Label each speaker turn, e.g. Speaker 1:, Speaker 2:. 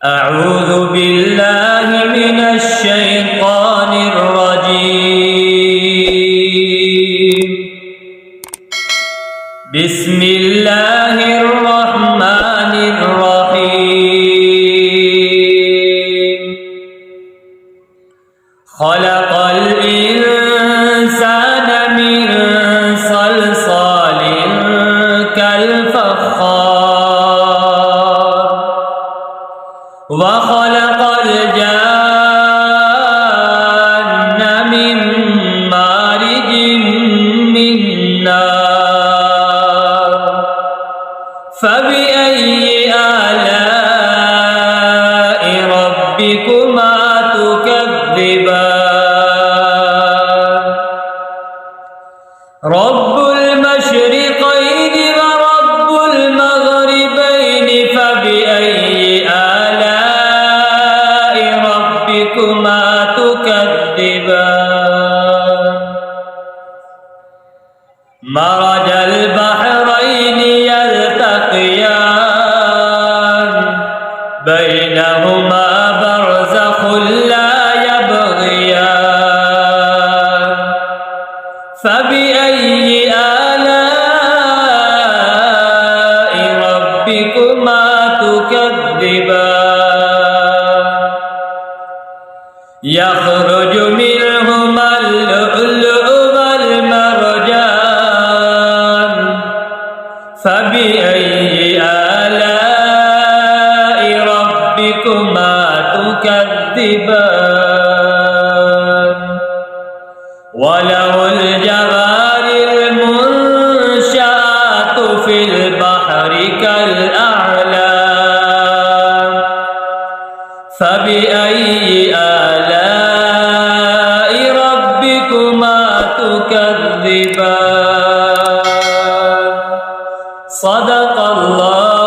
Speaker 1: أعوذ بالله من الشيطان الرجيم. بسم الله الرحمن الرحيم. خلق الإنسان من صلصال كالفخار وخلق الجان من مارج من نار فبأي آلاء ربكما تكذبان رب المشرقين ورب المغربين فبأي آلاء ربكما تكذبان مرج البحرين يلتقيان بينهما برزخ لا يبغيان فبأي آلاء ربكما تكذبان يخرج منهما اللؤلؤ والمرجان فبأي آلاء ربكما تكذبان وله الجوار المنشآت في البحر كالأعلام فبأي آلاء ربكما تكذبان صدق الله